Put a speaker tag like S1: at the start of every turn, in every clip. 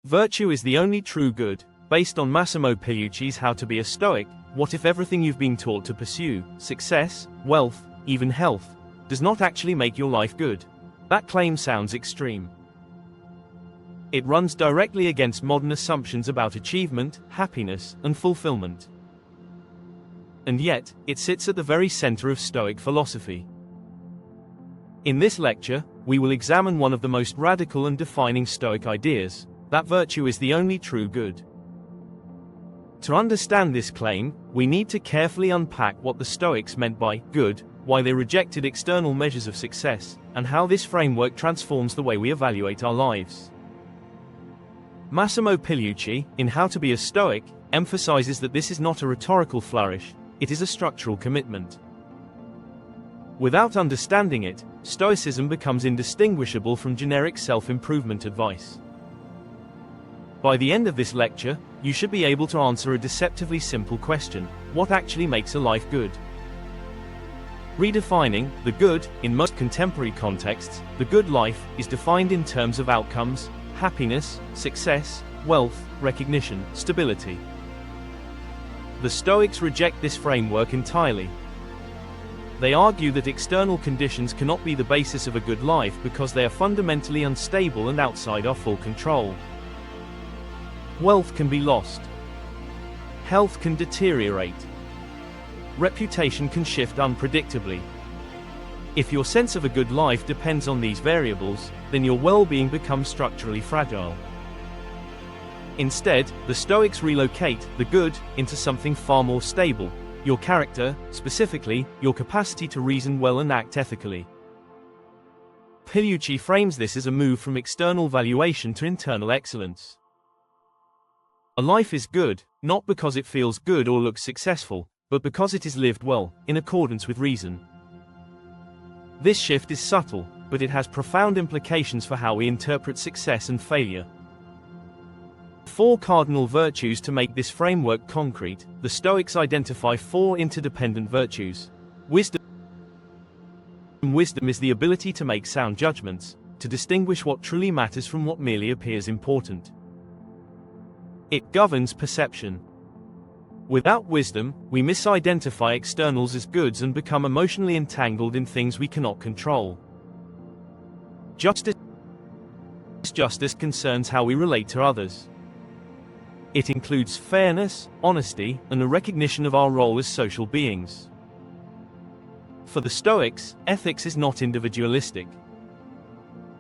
S1: Virtue is the only true good. Based on Massimo Pigliucci's How to Be a Stoic, what if everything you've been taught to pursue, success, wealth, even health, does not actually make your life good? That claim sounds extreme. It runs directly against modern assumptions about achievement, happiness, and fulfillment. And yet, it sits at the very center of Stoic philosophy. In this lecture, we will examine one of the most radical and defining Stoic ideas, that virtue is the only true good. To understand this claim, we need to carefully unpack what the Stoics meant by good, why they rejected external measures of success, and how this framework transforms the way we evaluate our lives. Massimo Pigliucci, in How to Be a Stoic, emphasizes that this is not a rhetorical flourish, it is a structural commitment. Without understanding it, Stoicism becomes indistinguishable from generic self-improvement advice. By the end of this lecture, you should be able to answer a deceptively simple question: what actually makes a life good? Redefining the good, in most contemporary contexts, the good life is defined in terms of outcomes, happiness, success, wealth, recognition, stability. The Stoics reject this framework entirely. They argue that external conditions cannot be the basis of a good life because they are fundamentally unstable and outside our full control. Wealth can be lost. Health can deteriorate. Reputation can shift unpredictably. If your sense of a good life depends on these variables, then your well-being becomes structurally fragile. Instead, the Stoics relocate the good into something far more stable: your character, specifically, your capacity to reason well and act ethically. Pigliucci frames this as a move from external valuation to internal excellence. A life is good, not because it feels good or looks successful, but because it is lived well, in accordance with reason. This shift is subtle, but it has profound implications for how we interpret success and failure. Four cardinal virtues to make this framework concrete. The Stoics identify four interdependent virtues. Wisdom. Wisdom is the ability to make sound judgments, to distinguish what truly matters from what merely appears important. It governs perception. Without wisdom, we misidentify externals as goods and become emotionally entangled in things we cannot control. Justice. Justice concerns how we relate to others. It includes fairness, honesty, and a recognition of our role as social beings. For the Stoics, ethics is not individualistic.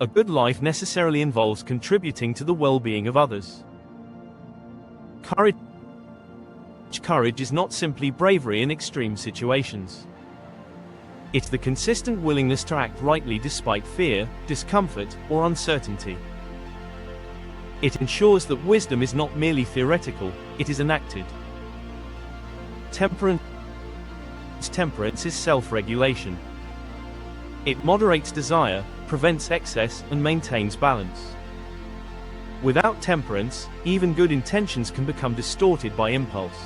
S1: A good life necessarily involves contributing to the well-being of others. Courage is not simply bravery in extreme situations. It's the consistent willingness to act rightly despite fear, discomfort, or uncertainty. It ensures that wisdom is not merely theoretical, it is enacted. Temperance is self-regulation. It moderates desire, prevents excess, and maintains balance. Without temperance, even good intentions can become distorted by impulse.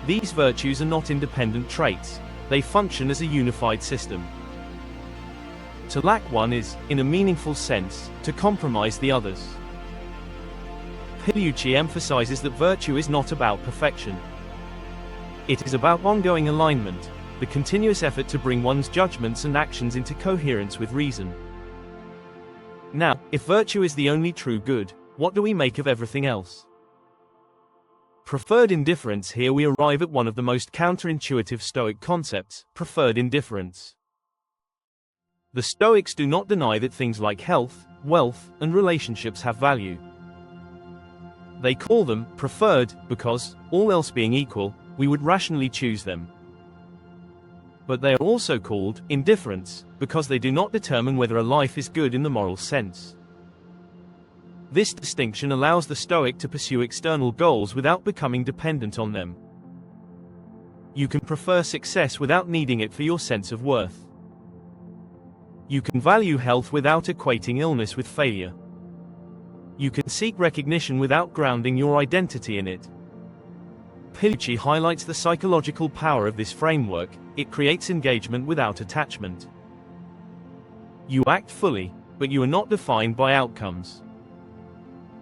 S1: These virtues are not independent traits, they function as a unified system. To lack one is, in a meaningful sense, to compromise the others. Pigliucci emphasizes that virtue is not about perfection. It is about ongoing alignment, the continuous effort to bring one's judgments and actions into coherence with reason. Now, if virtue is the only true good, what do we make of everything else? Preferred indifference. Here we arrive at one of the most counterintuitive Stoic concepts, preferred indifference. The Stoics do not deny that things like health, wealth, and relationships have value. They call them preferred because, all else being equal, we would rationally choose them. But they are also called indifferents because they do not determine whether a life is good in the moral sense. This distinction allows the Stoic to pursue external goals without becoming dependent on them. You can prefer success without needing it for your sense of worth. You can value health without equating illness with failure. You can seek recognition without grounding your identity in it. Pigliucci highlights the psychological power of this framework. It creates engagement without attachment. You act fully, but you are not defined by outcomes.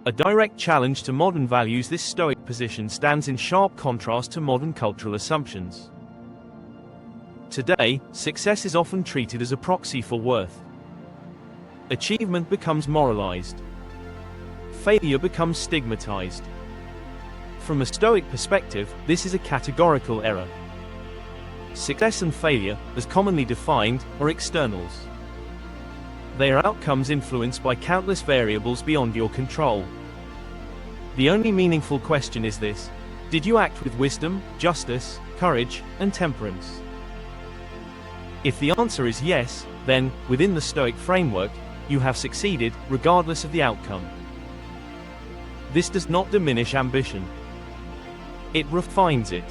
S1: A direct challenge to modern values, this Stoic position stands in sharp contrast to modern cultural assumptions. Today, success is often treated as a proxy for worth. Achievement becomes moralized. Failure becomes stigmatized. From a Stoic perspective, this is a categorical error. Success and failure, as commonly defined, are externals. They are outcomes influenced by countless variables beyond your control. The only meaningful question is this: did you act with wisdom, justice, courage, and temperance? If the answer is yes, then, within the Stoic framework, you have succeeded, regardless of the outcome. This does not diminish ambition. It refines it.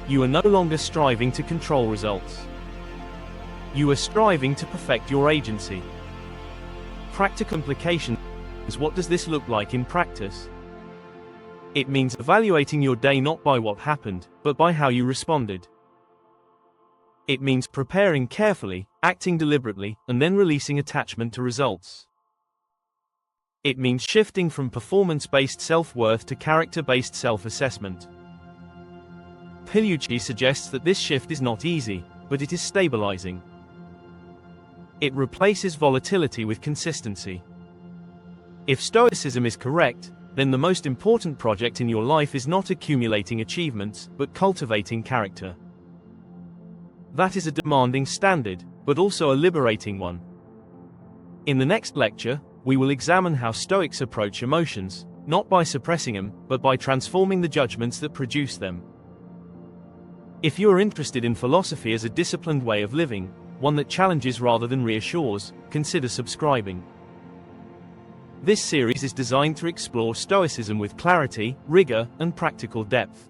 S1: You are no longer striving to control results. You are striving to perfect your agency. Practical implications. What does this look like in practice? It means evaluating your day not by what happened, but by how you responded. It means preparing carefully, acting deliberately, and then releasing attachment to results. It means shifting from performance-based self-worth to character-based self-assessment. Pigliucci suggests that this shift is not easy, but it is stabilizing. It replaces volatility with consistency. If Stoicism is correct, then the most important project in your life is not accumulating achievements, but cultivating character. That is a demanding standard, but also a liberating one. In the next lecture, we will examine how Stoics approach emotions, not by suppressing them, but by transforming the judgments that produce them. If you are interested in philosophy as a disciplined way of living, one that challenges rather than reassures, consider subscribing. This series is designed to explore Stoicism with clarity, rigor, and practical depth.